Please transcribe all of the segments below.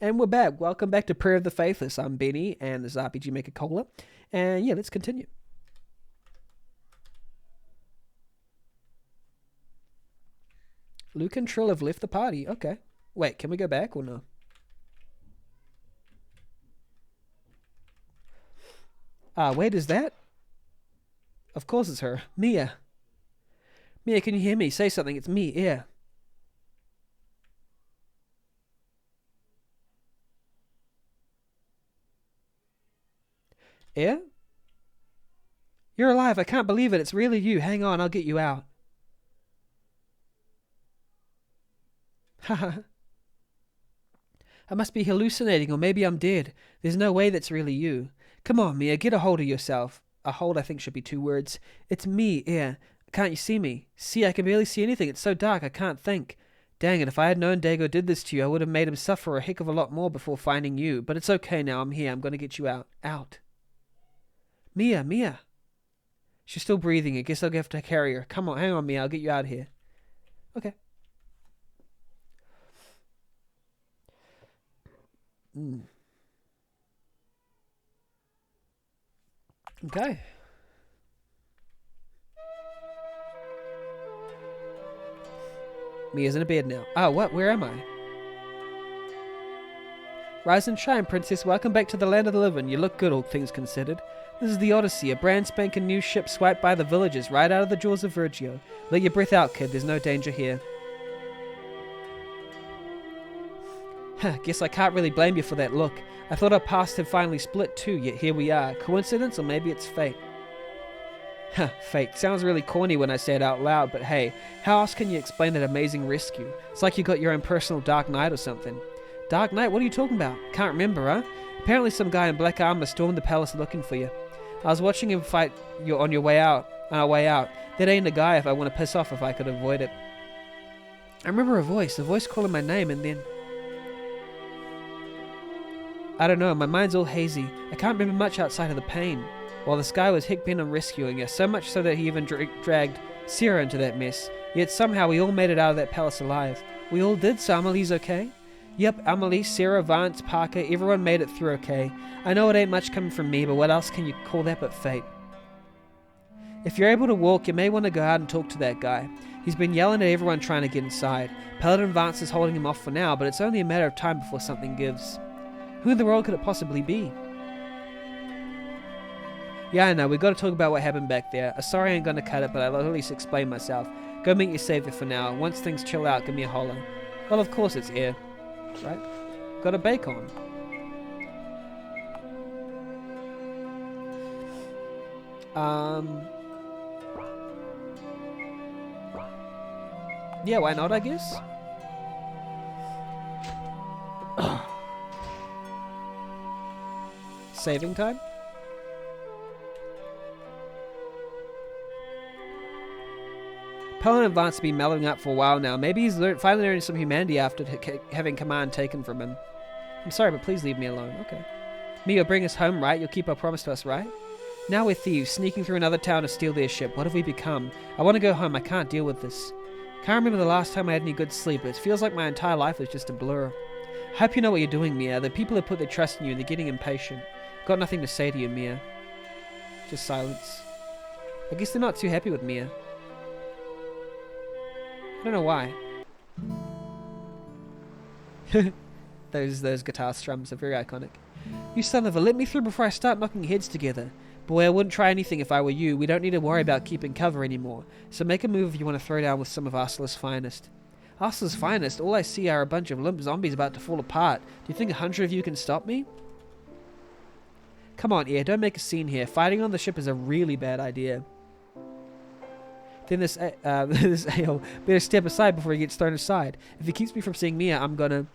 And we're back. Welcome back to Prayer of the Faithless. I'm Benny, and this is RPG Maker Cola. And yeah, let's continue. Luke and Trill have left the party. Okay. Wait, can we go back or no? Wait, is that? Of course it's her. Mia. Mia, can you hear me? Say something. It's me. Yeah. Yeah? You're alive. I can't believe it. It's really you. Hang on. I'll get you out. Haha. I must be hallucinating, or maybe I'm dead. There's no way that's really you. Come on, Mia, get a hold of yourself. A hold, I think, should be 2 words. It's me, yeah. Can't you see me? See, I can barely see anything. It's so dark, I can't think. Dang it, if I had known Dago did this to you, I would have made him suffer a heck of a lot more before finding you. But it's okay now, I'm here. I'm going to get you out. Out. Mia, Mia. She's still breathing. I guess I'll have to carry her. Come on, hang on, Mia. I'll get you out of here. Okay. Mm. Okay. Mia's in a bed now. Oh, what? Where am I? Rise and shine, princess. Welcome back to the land of the living. You look good, all things considered. This is the Odyssey, a brand spanking new ship swiped by the villagers right out of the jaws of Virgio. Let your breath out, kid. There's no danger here. Guess I can't really blame you for that look. I thought our paths had finally split too, yet here we are. Coincidence, or maybe it's fate? Fate. Sounds really corny when I say it out loud, but hey, how else can you explain that amazing rescue? It's like you got your own personal Dark Knight or something. Dark Knight? What are you talking about? Can't remember, huh? Apparently some guy in black armor stormed the palace looking for you. I was watching him fight you on our way out. That ain't a guy if I want to piss off if I could avoid it. I remember a voice calling my name, and then... I don't know, my mind's all hazy. I can't remember much outside of the pain. While this guy was heck bent on rescuing us, so much so that he even dragged Sarah into that mess. Yet somehow we all made it out of that palace alive. We all did, so Amelie's okay? Yep, Amelie, Sarah, Vance, Parker, everyone made it through okay. I know it ain't much coming from me, but what else can you call that but fate? If you're able to walk, you may want to go out and talk to that guy. He's been yelling at everyone trying to get inside. Paladin Vance is holding him off for now, but it's only a matter of time before something gives. Who in the world could it possibly be? Yeah, I know, we've got to talk about what happened back there. Sorry I ain't gonna cut it, but I'll at least explain myself. Go meet your savior for now. Once things chill out, give me a holler. Well, of course it's air. Right? Got a bacon. Yeah, why not, I guess? Saving time? Paladin Vance has been mellowing up for a while now. Maybe he's finally learned some humanity after having command taken from him. I'm sorry, but please leave me alone. Okay. Mia, bring us home, right? You'll keep our promise to us, right? Now we're thieves, sneaking through another town to steal their ship. What have we become? I want to go home. I can't deal with this. Can't remember the last time I had any good sleep, but it feels like my entire life is just a blur. I hope you know what you're doing, Mia. The people have put their trust in you and they're getting impatient. Got nothing to say to you, Mia. Just silence. I guess they're not too happy with Mia. I don't know why. Those guitar strums are very iconic. You son of a, let me through before I start knocking heads together. Boy, I wouldn't try anything if I were you. We don't need to worry about keeping cover anymore. So make a move if you want to throw down with some of Arcella's finest. Arcella's finest? All I see are a bunch of limp zombies about to fall apart. Do you think 100 of you can stop me? Come on, Air, don't make a scene here. Fighting on the ship is a really bad idea. Then this AO better step aside before he gets thrown aside. If he keeps me from seeing Mia, I'm gonna...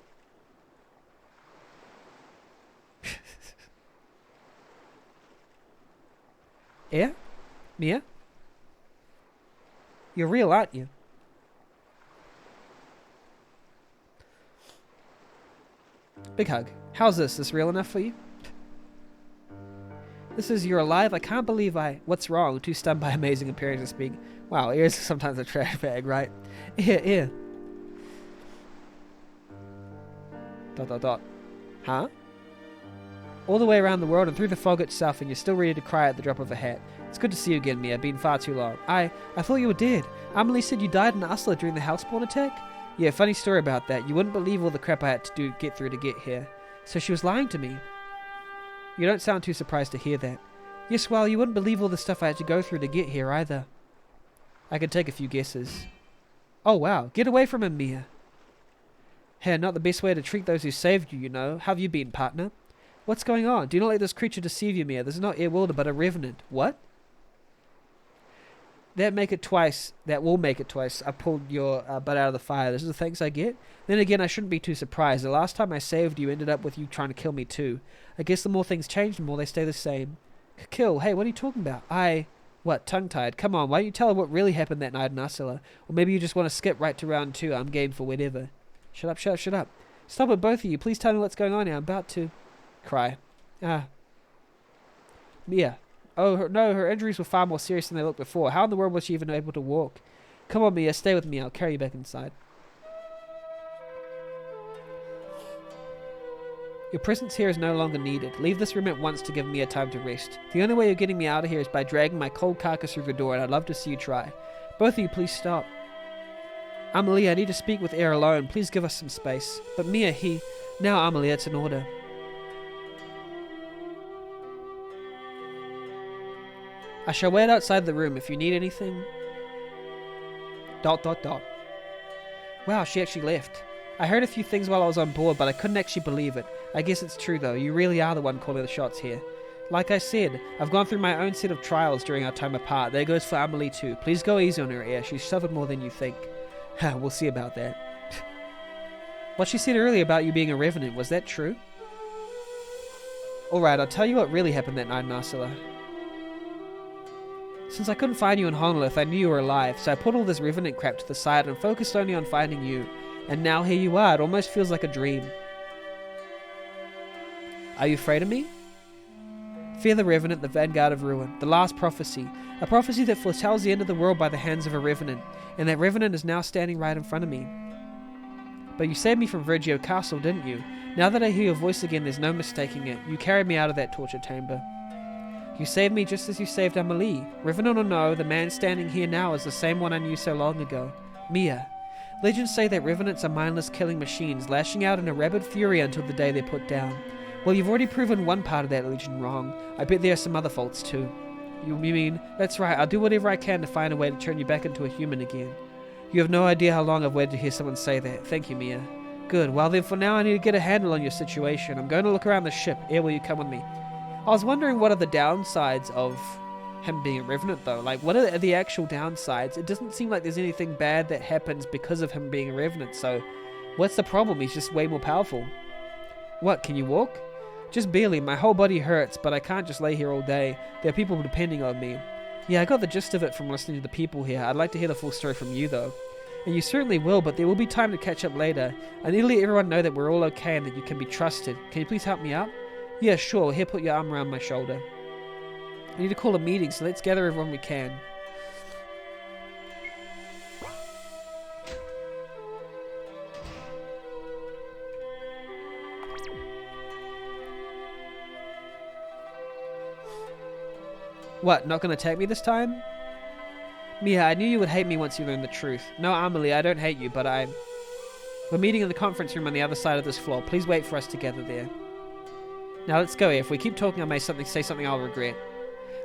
Air? Mia? You're real, aren't you? Big hug. How's this? This real enough for you? This is you're alive? I can't believe What's wrong? Too stunned by amazing appearance to speak. Wow, ears are sometimes a trash bag, right? Ear. ... Huh? All the way around the world and through the fog itself, and you're still ready to cry at the drop of a hat. It's good to see you again, Mia. Been far too long. I thought you were dead. Amelie said you died in Usler during the houseboat attack? Yeah, funny story about that. You wouldn't believe all the crap I had to get through to get here. So she was lying to me. You don't sound too surprised to hear that. Yes, well, you wouldn't believe all the stuff I had to go through to get here either. I could take a few guesses. Oh, wow. Get away from him, Mia. Hey, not the best way to treat those who saved you, you know. How have you been, partner? What's going on? Do not let this creature deceive you, Mia. This is not Airwilder, but a revenant. What? That will make it twice. I pulled your butt out of the fire. This is the thanks I get? Then again, I shouldn't be too surprised. The last time I saved you ended up with you trying to kill me too. I guess the more things change, the more they stay the same. Kill? Hey, what are you talking about? What, tongue-tied? Come on, why don't you tell her what really happened that night in Ursula? Or maybe you just want to skip right to round 2. I'm game for whatever. Shut up. Stop it, both of you. Please tell me what's going on here. I'm about to cry. Mia. Oh, no, her injuries were far more serious than they looked before. How in the world was she even able to walk? Come on, Mia, stay with me. I'll carry you back inside. Your presence here is no longer needed. Leave this room at once to give Mia time to rest. The only way you're getting me out of here is by dragging my cold carcass through the door, and I'd love to see you try. Both of you, please stop. Amelie, I need to speak with Air alone. Please give us some space. But Mia, Now, Amelie, it's an order. I shall wait outside the room if you need anything. ... Wow, she actually left. I heard a few things while I was on board, but I couldn't actually believe it. I guess it's true though, you really are the one calling the shots here. Like I said, I've gone through my own set of trials during our time apart. There goes for Amelie too. Please go easy on her, Air. She's suffered more than you think. We'll see about that. What she said earlier about you being a revenant, was that true? Alright, I'll tell you what really happened that night in Ursula. Since I couldn't find you in Honolith, I knew you were alive, so I put all this revenant crap to the side and focused only on finding you. And now here you are. It almost feels like a dream. Are you afraid of me? Fear the Revenant, the vanguard of ruin, the last prophecy. A prophecy that foretells the end of the world by the hands of a Revenant, and that Revenant is now standing right in front of me. But you saved me from Vergio Castle, didn't you? Now that I hear your voice again, there's no mistaking it. You carried me out of that torture chamber. You saved me just as you saved Amelie. Revenant or no, the man standing here now is the same one I knew so long ago. Mia. Legends say that Revenants are mindless killing machines, lashing out in a rabid fury until the day they're put down. Well, you've already proven one part of that legend wrong. I bet there are some other faults too. You mean? That's right, I'll do whatever I can to find a way to turn you back into a human again. You have no idea how long I've waited to hear someone say that. Thank you, Mia. Good, well then for now I need to get a handle on your situation. I'm going to look around the ship. Air, will you come with me? I was wondering what are the downsides of him being a Revenant though. Like, what are the actual downsides? It doesn't seem like there's anything bad that happens because of him being a Revenant, so what's the problem? He's just way more powerful. What, can you walk? Just barely. My whole body hurts, but I can't just lay here all day. There are people depending on me. Yeah, I got the gist of it from listening to the people here. I'd like to hear the full story from you though. And you certainly will, but there will be time to catch up later. I need to let everyone know that we're all okay and that you can be trusted. Can you please help me out? Yeah, sure. Here, put your arm around my shoulder. I need to call a meeting, so let's gather everyone we can. What, not gonna attack me this time? Mia, I knew you would hate me once you learned the truth. No, Amelie, I don't hate you, but We're meeting in the conference room on the other side of this floor. Please wait for us together there. Now let's go. If we keep talking, I may say something I'll regret.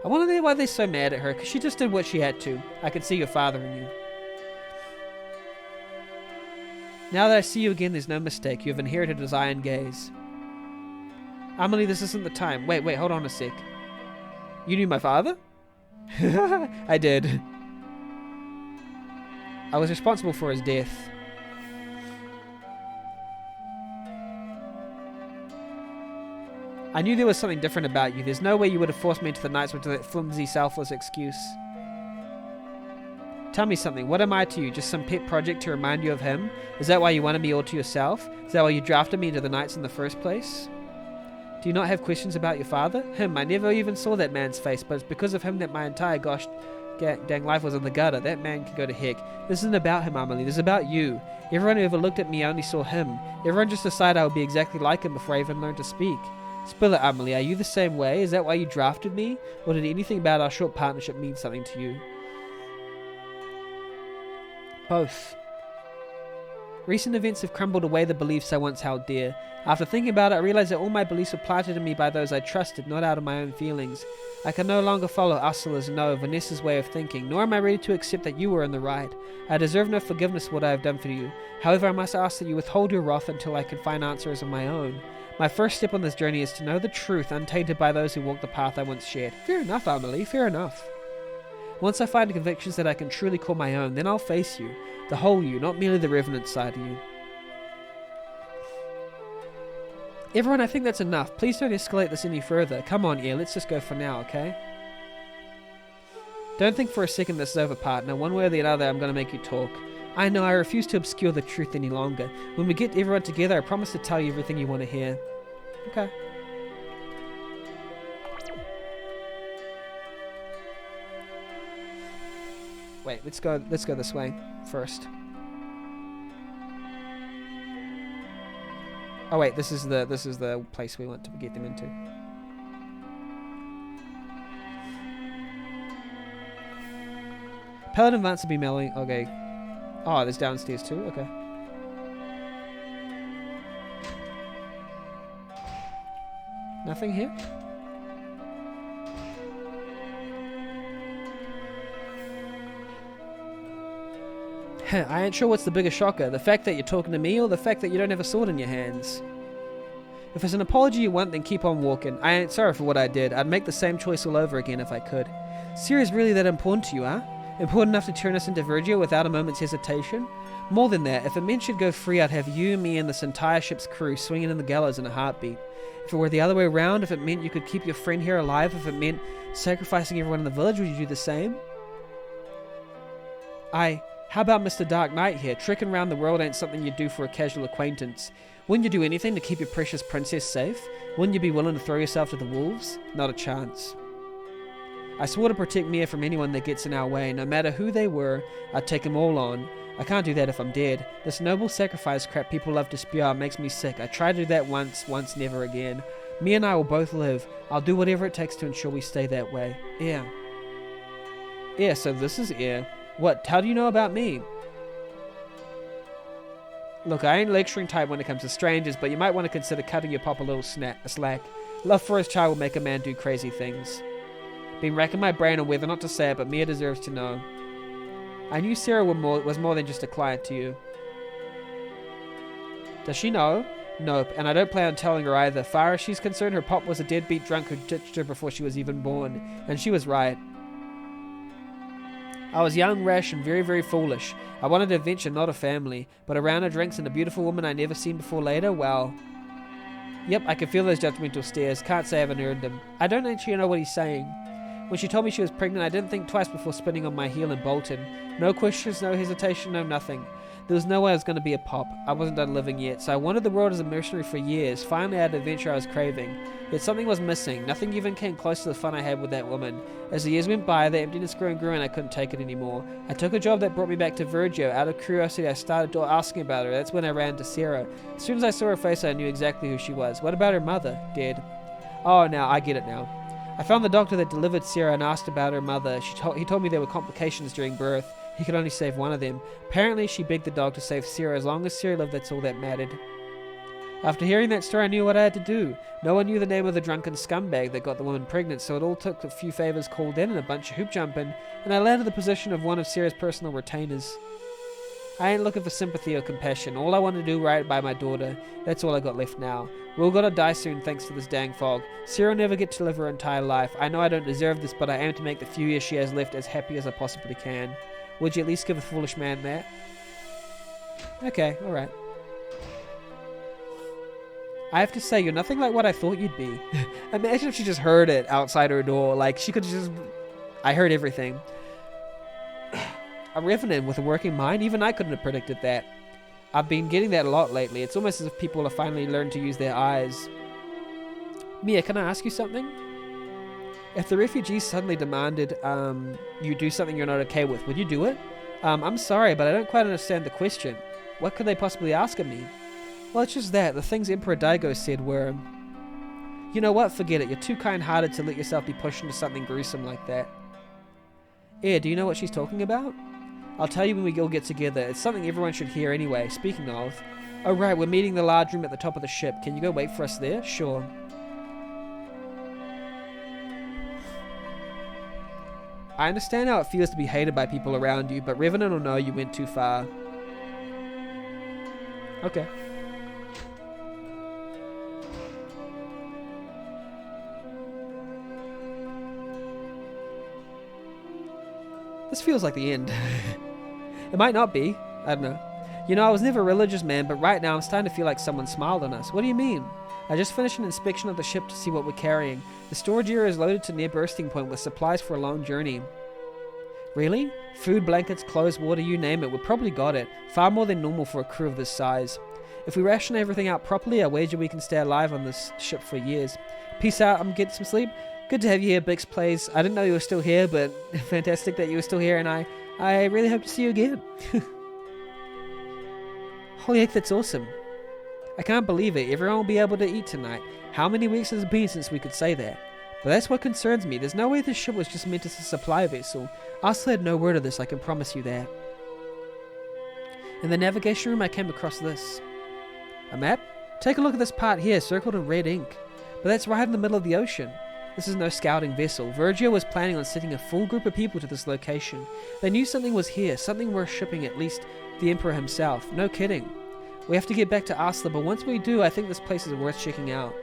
I wonder why they're so mad at her, because she just did what she had to. I could see your father in you. Now that I see you again, there's no mistake. You have inherited his iron gaze. Amelie, this isn't the time. Wait, hold on a sec. You knew my father? I did. I was responsible for his death. I knew there was something different about you. There's no way you would have forced me into the Knights with that flimsy, selfless excuse. Tell me something. What am I to you? Just some pet project to remind you of him? Is that why you wanted me all to yourself? Is that why you drafted me into the Knights in the first place? Do you not have questions about your father? Him. I never even saw that man's face, but it's because of him that my entire dang life was in the gutter. That man can go to heck. This isn't about him, Amelie. This is about you. Everyone who ever looked at me only saw him. Everyone just decided I would be exactly like him before I even learned to speak. Spill it, Amelie. Are you the same way? Is that why you drafted me? Or did anything about our short partnership mean something to you? Both. Recent events have crumbled away the beliefs I once held dear. After thinking about it, I realized that all my beliefs were planted in me by those I trusted, not out of my own feelings. I can no longer follow Ursula's no, Vanessa's way of thinking, nor am I ready to accept that you were in the right. I deserve no forgiveness for what I have done for you. However, I must ask that you withhold your wrath until I can find answers of my own. My first step on this journey is to know the truth, untainted by those who walk the path I once shared. Fair enough, Amelie, fair enough. Once I find convictions that I can truly call my own, then I'll face you. The whole you, not merely the revenant side of you. Everyone, I think that's enough. Please don't escalate this any further. Come on, let's just go for now, okay? Don't think for a second this is over, partner. One way or the other, I'm going to make you talk. I know, I refuse to obscure the truth any longer. When we get everyone together, I promise to tell you everything you want to hear. Okay. Wait, let's go this way first. Oh wait, this is the place we want to get them into. Paladin wants to be melting. Okay. Oh, there's downstairs too. Okay. Nothing here. I ain't sure what's the bigger shocker, the fact that you're talking to me or the fact that you don't have a sword in your hands. If it's an apology you want, then keep on walking. I ain't sorry for what I did. I'd make the same choice all over again if I could. Syria's really that important to you, huh? Important enough to turn us into Virgil without a moment's hesitation? More than that, if it meant she'd go free, I'd have you, me, and this entire ship's crew swinging in the gallows in a heartbeat. If it were the other way around, if it meant you could keep your friend here alive, if it meant sacrificing everyone in the village, would you do the same? How about Mr. Dark Knight here? Trekking around the world ain't something you'd do for a casual acquaintance. Wouldn't you do anything to keep your precious princess safe? Wouldn't you be willing to throw yourself to the wolves? Not a chance. I swore to protect Mia from anyone that gets in our way. No matter who they were, I'd take them all on. I can't do that if I'm dead. This noble sacrifice crap people love to spew out makes me sick. I tried to do that once, never again. Mia and I will both live. I'll do whatever it takes to ensure we stay that way. Yeah, so this is What? How do you know about me? Look, I ain't lecturing type when it comes to strangers, but you might want to consider cutting your pop a little slack. Love for his child will make a man do crazy things. Been racking my brain on whether or not to say it, but Mia deserves to know. I knew Sarah was more than just a client to you. Does she know? Nope, and I don't plan on telling her either. Far as she's concerned, her pop was a deadbeat drunk who ditched her before she was even born, and she was right. I was young, rash, and very, very foolish. I wanted adventure, not a family. But a round of drinks and a beautiful woman I never seen before later, well... Yep, I can feel those judgmental stares. Can't say I haven't earned them. I don't actually know what he's saying. When she told me she was pregnant, I didn't think twice before spinning on my heel and bolting. No questions, no hesitation, no nothing. There was no way I was going to be a pop. I wasn't done living yet, so I wandered the world as a mercenary for years. Finally I had an adventure I was craving. Yet something was missing. Nothing even came close to the fun I had with that woman. As the years went by, the emptiness grew and grew and I couldn't take it anymore. I took a job that brought me back to Virgil. Out of curiosity, I started asking about her. That's when I ran to Sarah. As soon as I saw her face, I knew exactly who she was. What about her mother? Dead. Oh, now, I get it now. I found the doctor that delivered Sarah and asked about her mother. He told me there were complications during birth. He could only save one of them. Apparently, she begged the dog to save Sarah. As long as Sarah lived, that's all that mattered. After hearing that story, I knew what I had to do. No one knew the name of the drunken scumbag that got the woman pregnant, so it all took a few favors called in and a bunch of hoop jumping, and I landed the position of one of Sarah's personal retainers. I ain't looking for sympathy or compassion. All I want to do right by my daughter. That's all I got left now. We're all gonna die soon thanks to this dang fog. Sarah will never get to live her entire life. I know I don't deserve this, but I aim to make the few years she has left as happy as I possibly can. Would you at least give a foolish man that? Okay, alright. I have to say, you're nothing like what I thought you'd be. Imagine if she just heard it outside her door. Like, she could just... I heard everything. A revenant with a working mind? Even I couldn't have predicted that. I've been getting that a lot lately. It's almost as if people have finally learned to use their eyes. Mia, can I ask you something? If the refugees suddenly demanded you do something you're not okay with, would you do it? I'm sorry, but I don't quite understand the question. What could they possibly ask of me? Well, it's just that. The things Emperor Daigo said were, you know what, forget it. You're too kind-hearted to let yourself be pushed into something gruesome like that. Yeah, do you know what she's talking about? I'll tell you when we all get together. It's something everyone should hear anyway. Speaking of... Oh right, we're meeting in the large room at the top of the ship. Can you go wait for us there? Sure. I understand how it feels to be hated by people around you, but Revenant will know you went too far. Okay. This feels like the end. It might not be. I don't know. You know, I was never a religious man, but right now I'm starting to feel like someone smiled on us. What do you mean? I just finished an inspection of the ship to see what we're carrying. The storage area is loaded to near bursting point with supplies for a long journey. Really? Food, blankets, clothes, water, you name it. We probably got it. Far more than normal for a crew of this size. If we ration everything out properly, I wager we can stay alive on this ship for years. Peace out, I'm getting some sleep. Good to have you here, Bix Plays. I didn't know you were still here, but fantastic that you were still here, and I really hope to see you again. Holy heck, that's awesome. I can't believe it. Everyone will be able to eat tonight. How many weeks has it been since we could say that? But that's what concerns me. There's no way this ship was just meant as a supply vessel. Arthur had no word of this, I can promise you that. In the navigation room, I came across this. A map? Take a look at this part here, circled in red ink. But that's right in the middle of the ocean. This is no scouting vessel. Virgil was planning on sending a full group of people to this location. They knew something was here, something worth shipping, at least the Emperor himself. No kidding. We have to get back to Arsla, but once we do, I think this place is worth checking out.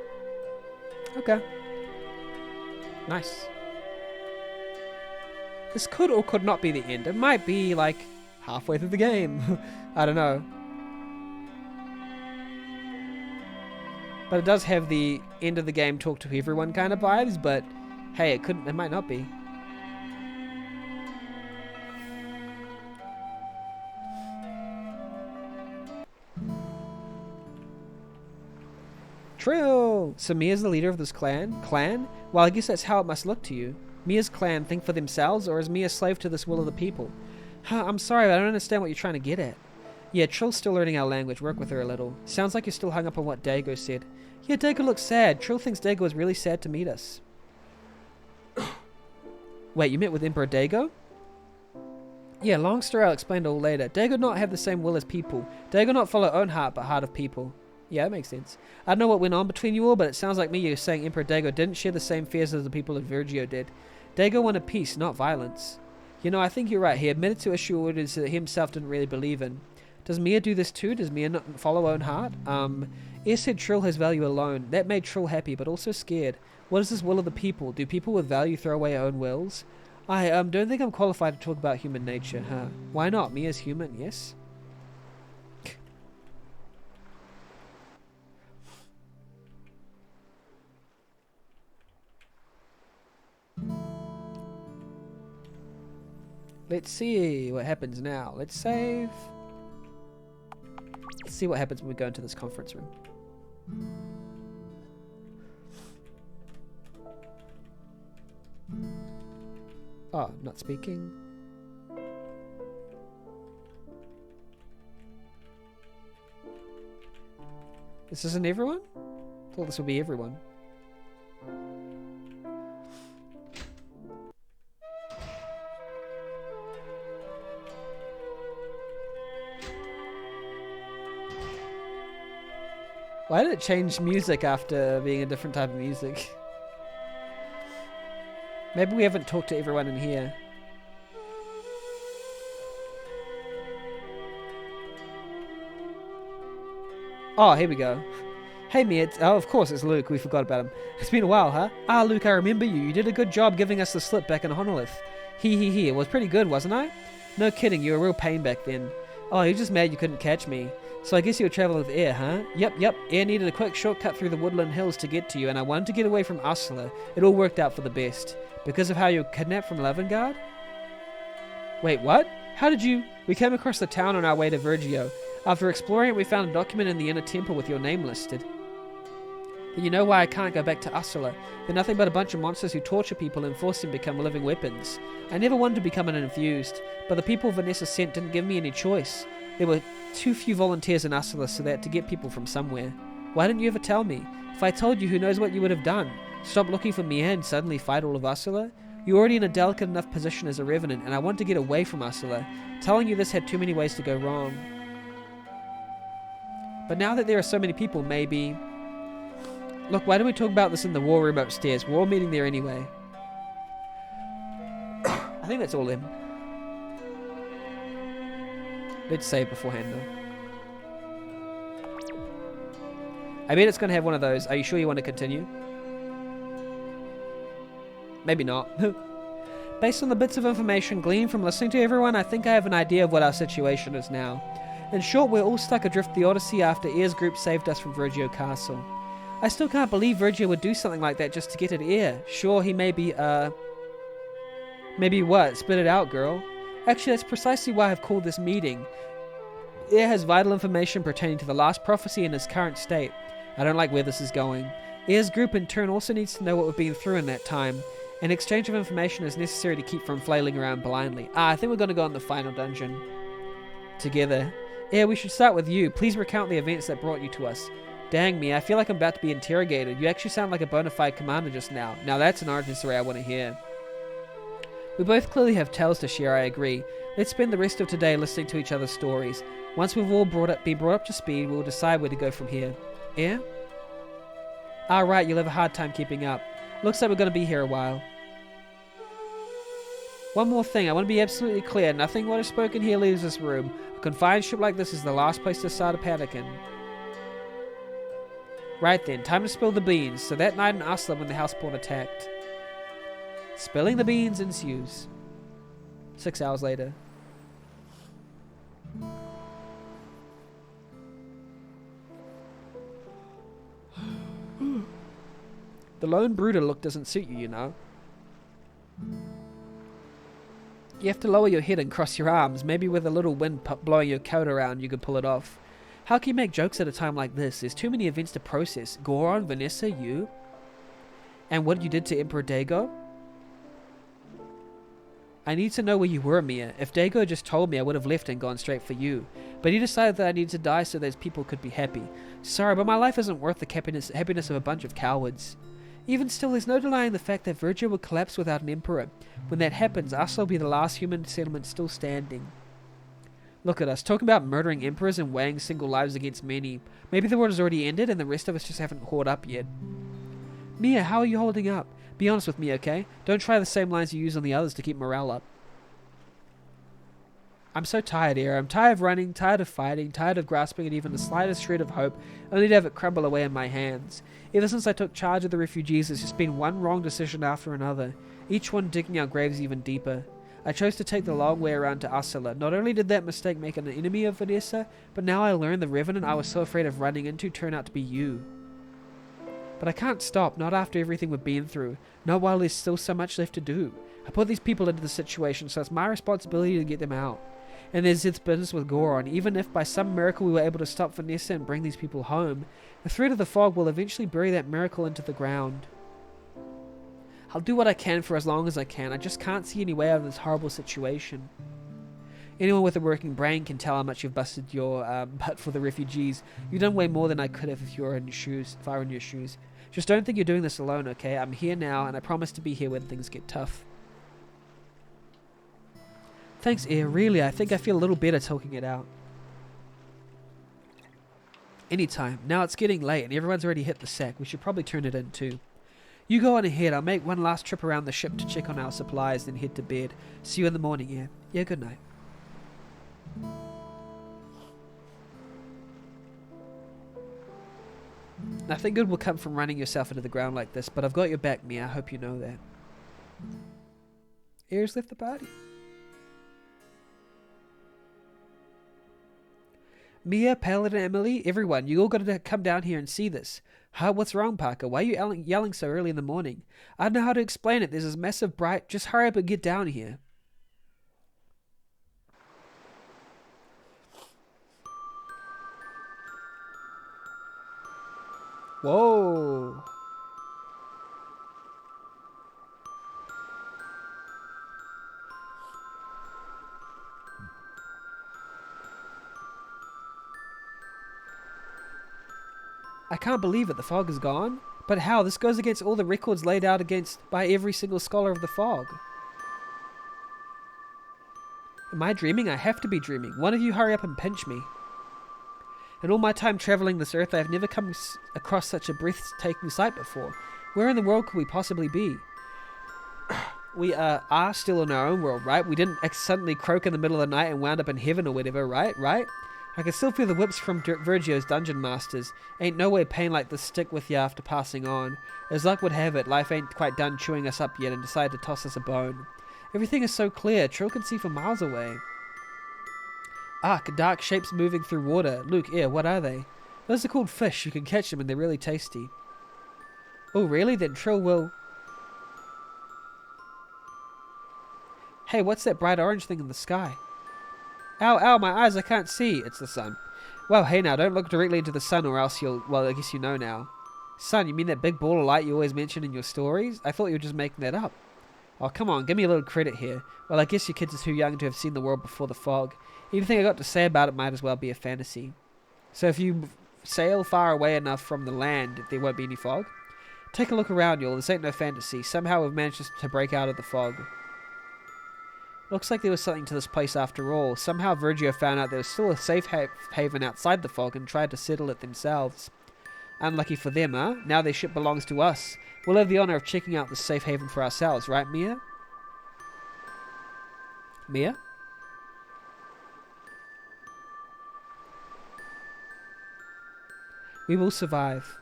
Okay. Nice. This could or could not be the end. It might be, like, halfway through the game. I don't know. But it does have the end of the game talk to everyone kind of vibes, but hey, it might not be. Trill! So Mia's the leader of this clan? Clan? Well, I guess that's how it must look to you. Mia's clan think for themselves, or is Mia slave to this will of the people? Huh, I'm sorry, but I don't understand what you're trying to get at. Yeah, Trill's still learning our language. Work with her a little. Sounds like you're still hung up on what Daigo said. Yeah, Daigo looks sad. Trill thinks Daigo was really sad to meet us. Wait, you met with Emperor Daigo? Yeah, long story, I'll explain it all later. Daigo not have the same will as people. Daigo not follow own heart, but heart of people. Yeah, that makes sense. I don't know what went on between you all, but it sounds like me you're saying Emperor Daigo didn't share the same fears as the people of Virgio did. Daigo wanted peace, not violence. You know, I think you're right. He admitted to issue orders that he himself didn't really believe in. Does Mia do this too? Does Mia not follow own heart? Air said Trill has value alone. That made Trill happy, but also scared. What is this will of the people? Do people with value throw away own wills? I don't think I'm qualified to talk about human nature, huh? Why not? Mia's human, yes? Let's see what happens now. Let's save. Let's see what happens when we go into this conference room. Oh, not speaking. This isn't everyone? I thought this would be everyone. Why did it change music after being a different type of music? Maybe we haven't talked to everyone in here. Oh, here we go. Hey Mia, oh of course it's Luke, we forgot about him. It's been a while, huh? Ah Luke, I remember you. You did a good job giving us the slip back in Honolith. He, it was pretty good, wasn't I? No kidding, you were a real pain back then. Oh, you're just mad you couldn't catch me. So I guess you were traveling with Air, huh? Yep. Air needed a quick shortcut through the woodland hills to get to you, and I wanted to get away from Ursula. It all worked out for the best. Because of how you were kidnapped from Lavengard? Wait, what? How did you... We came across the town on our way to Virgio. After exploring it, we found a document in the inner temple with your name listed. Then you know why I can't go back to Ursula. They're nothing but a bunch of monsters who torture people and force them to become living weapons. I never wanted to become an infused, but the people Vanessa sent didn't give me any choice. There were too few volunteers in Ursula so that to get people from somewhere. Why didn't you ever tell me? If I told you, who knows what you would have done? Stop looking for Mia and suddenly fight all of Ursula? You're already in a delicate enough position as a revenant, and I want to get away from Ursula. Telling you this had too many ways to go wrong. But now that there are so many people, maybe... Look, why don't we talk about this in the war room upstairs? We're all meeting there anyway. I think that's all in. Let's save beforehand though. I bet it's going to have one of those. Are you sure you want to continue? Maybe not. Based on the bits of information gleaned from listening to everyone, I think I have an idea of what our situation is now. In short, we're all stuck adrift the Odyssey after Air's group saved us from Virgio Castle. I still can't believe Virgio would do something like that just to get at Air. Sure, he may be, maybe what? Spit it out, girl. Actually, that's precisely why I've called this meeting. Air has vital information pertaining to the last prophecy in its current state. I don't like where this is going. Air's group in turn also needs to know what we've been through in that time. An exchange of information is necessary to keep from flailing around blindly. I think we're going to go in the final dungeon together. Air, we should start with you. Please recount the events that brought you to us. Dang me, I feel like I'm about to be interrogated. You actually sound like a bona fide commander just now. Now that's an origin story I want to hear. We both clearly have tales to share, I agree. Let's spend the rest of today listening to each other's stories. Once we've all been brought up to speed, we'll decide where to go from here. Air? Right, you'll have a hard time keeping up. Looks like we're going to be here a while. One more thing, I want to be absolutely clear. Nothing what is spoken here leaves this room. A confined ship like this is the last place to start a panic in. Right then, time to spill the beans. So that night in Ursula when the houseport attacked. Spilling the beans ensues. 6 hours later. The lone brooder look doesn't suit you, you know. You have to lower your head and cross your arms. Maybe with a little wind blowing your coat around, you could pull it off. How can you make jokes at a time like this? There's too many events to process. Goron, Vanessa, you. And what you did to Emperor Dago? I need to know where you were, Mia. If Dago just told me, I would have left and gone straight for you. But he decided that I needed to die so those people could be happy. Sorry, but my life isn't worth the happiness of a bunch of cowards. Even still, there's no denying the fact that Virgil will collapse without an emperor. When that happens, us will be the last human settlement still standing. Look at us, talking about murdering emperors and weighing single lives against many. Maybe the world has already ended and the rest of us just haven't caught up yet. Mia, how are you holding up? Be honest with me, okay? Don't try the same lines you use on the others to keep morale up. I'm so tired here. I'm tired of running, tired of fighting, tired of grasping at even the slightest shred of hope, only to have it crumble away in my hands. Ever since I took charge of the refugees, there's just been one wrong decision after another, each one digging our graves even deeper. I chose to take the long way around to Ursula. Not only did that mistake make an enemy of Vanessa, but now I learned the revenant I was so afraid of running into turned out to be you. But I can't stop, not after everything we've been through, not while there's still so much left to do. I put these people into the situation, so it's my responsibility to get them out. And there's this business with Goron. Even if by some miracle we were able to stop Vanessa and bring these people home, the threat of the fog will eventually bury that miracle into the ground. I'll do what I can for as long as I can. I just can't see any way out of this horrible situation. Anyone with a working brain can tell how much you've busted your butt for the refugees. You've done way more than I could have if I were in your shoes. Just don't think you're doing this alone, okay? I'm here now, and I promise to be here when things get tough. Thanks, Air. Really, I think I feel a little better talking it out. Anytime. Now it's getting late, and everyone's already hit the sack. We should probably turn it in, too. You go on ahead. I'll make one last trip around the ship to check on our supplies, then head to bed. See you in the morning, Air. Yeah, good night. Nothing good will come from running yourself into the ground like this, but I've got your back, Mia. I hope you know that. Air's left the party. Mia, Paladin, Emily, everyone, you all got to come down here and see this. Huh? What's wrong, Parker? Why are you yelling so early in the morning? I don't know how to explain it. There's this massive bright... Just hurry up and get down here. Whoa. I can't believe it. The fog is gone. But how? This goes against all the records laid out by every single scholar of the fog. Am I dreaming? I have to be dreaming. One of you hurry up and pinch me. In all my time travelling this earth, I have never come across such a breathtaking sight before. Where in the world could we possibly be? We are still in our own world, right? We didn't suddenly croak in the middle of the night and wound up in heaven or whatever, right? I can still feel the whips from Virgio's dungeon masters. Ain't no way pain like this stick with you after passing on. As luck would have it, life ain't quite done chewing us up yet and decided to toss us a bone. Everything is so clear, Trill can see for miles away. Dark shapes moving through water. Luke, what are they? Those are called fish. You can catch them and they're really tasty. Oh, really? Then Trill will... Hey, what's that bright orange thing in the sky? Ow, my eyes, I can't see. It's the sun. Well, hey now, don't look directly into the sun or else you'll... Well, I guess you know now. Sun, you mean that big ball of light you always mention in your stories? I thought you were just making that up. Oh, come on, give me a little credit here. Well, I guess you kids are too young to have seen the world before the fog. Anything I got to say about it might as well be a fantasy. So if you sail far away enough from the land, there won't be any fog. Take a look around, y'all. This ain't no fantasy. Somehow we've managed to break out of the fog. Looks like there was something to this place after all. Somehow Virgio found out there was still a safe haven outside the fog and tried to settle it themselves. Unlucky for them, huh? Now their ship belongs to us. We'll have the honor of checking out this safe haven for ourselves, right, Mia? Mia? We will survive.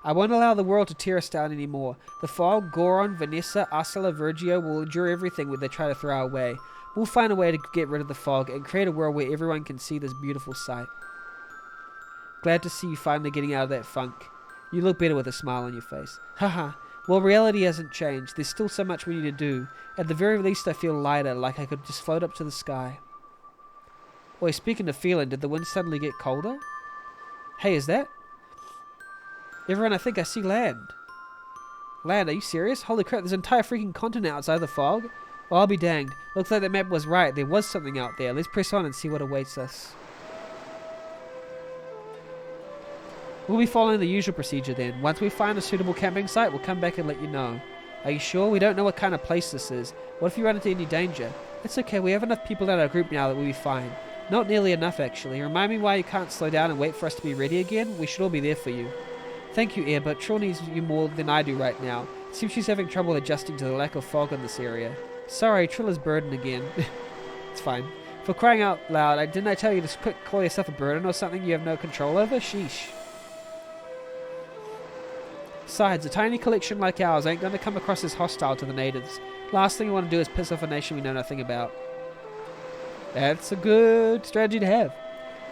I won't allow the world to tear us down anymore. The fog, Goron, Vanessa, Ursula, Virgio will endure everything when they try to throw our way. We'll find a way to get rid of the fog and create a world where everyone can see this beautiful sight. Glad to see you finally getting out of that funk. You look better with a smile on your face. Haha. Well, reality hasn't changed. There's still so much we need to do. At the very least, I feel lighter, like I could just float up to the sky. Wait, speaking of feeling, did the wind suddenly get colder? Hey, is that? Everyone, I think I see land. Land, are you serious? Holy crap, there's an entire freaking continent outside the fog. Well, I'll be danged. Looks like that map was right. There was something out there. Let's press on and see what awaits us. We'll be following the usual procedure then. Once we find a suitable camping site, we'll come back and let you know. Are you sure? We don't know what kind of place this is. What if you run into any danger? It's okay, we have enough people in our group now that we'll be fine. Not nearly enough, actually. Remind me why you can't slow down and wait for us to be ready again? We should all be there for you. Thank you, Air, but Trill needs you more than I do right now. It seems she's having trouble adjusting to the lack of fog in this area. Sorry, Trill is burdened again. It's fine. For crying out loud, didn't I tell you to quit call yourself a burden or something you have no control over? Sheesh. Besides, a tiny collection like ours ain't going to come across as hostile to the natives. Last thing we want to do is piss off a nation we know nothing about. That's a good strategy to have.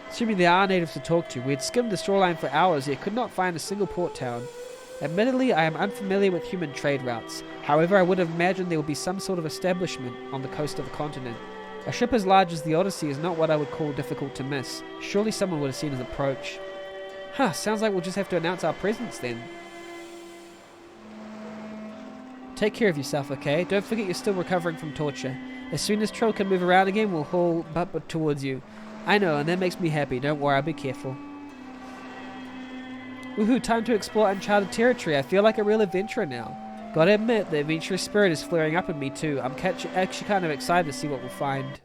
Assuming there are natives to talk to, we had skimmed the shoreline for hours yet could not find a single port town. Admittedly, I am unfamiliar with human trade routes. However, I would have imagined there would be some sort of establishment on the coast of the continent. A ship as large as the Odyssey is not what I would call difficult to miss. Surely someone would have seen us approach. Huh, sounds like we'll just have to announce our presence then. Take care of yourself, okay? Don't forget you're still recovering from torture. As soon as Trill can move around again, we'll haul butt towards you. I know, and that makes me happy. Don't worry, I'll be careful. Woohoo, time to explore uncharted territory. I feel like a real adventurer now. Gotta admit, the adventurous spirit is flaring up in me too. I'm actually kind of excited to see what we'll find.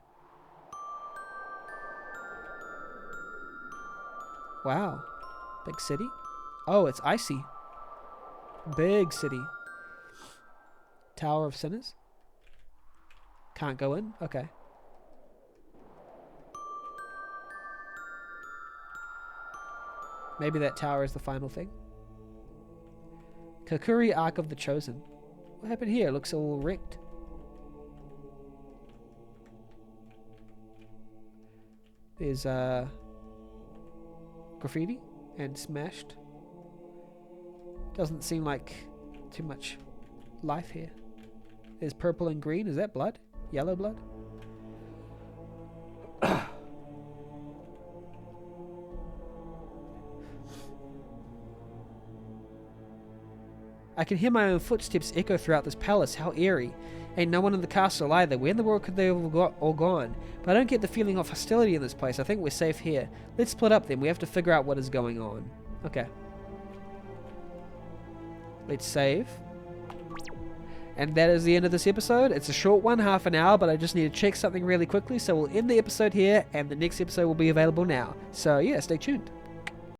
Wow. Big city? Oh, it's icy. Big city. Tower of Sinners? Can't go in? Okay. Maybe that tower is the final thing. Kakuri Ark of the Chosen. What happened here? It looks all wrecked. There's graffiti and smashed. Doesn't seem like too much life here. There's purple and green. Is that blood? Yellow blood? I can hear my own footsteps echo throughout this palace. How eerie. Ain't no one in the castle either. Where in the world could they have all gone? But I don't get the feeling of hostility in this place. I think we're safe here. Let's split up then. We have to figure out what is going on. Okay. Let's save. And that is the end of this episode. It's a short one, half an hour, but I just need to check something really quickly. So we'll end the episode here, and the next episode will be available now. So yeah, stay tuned.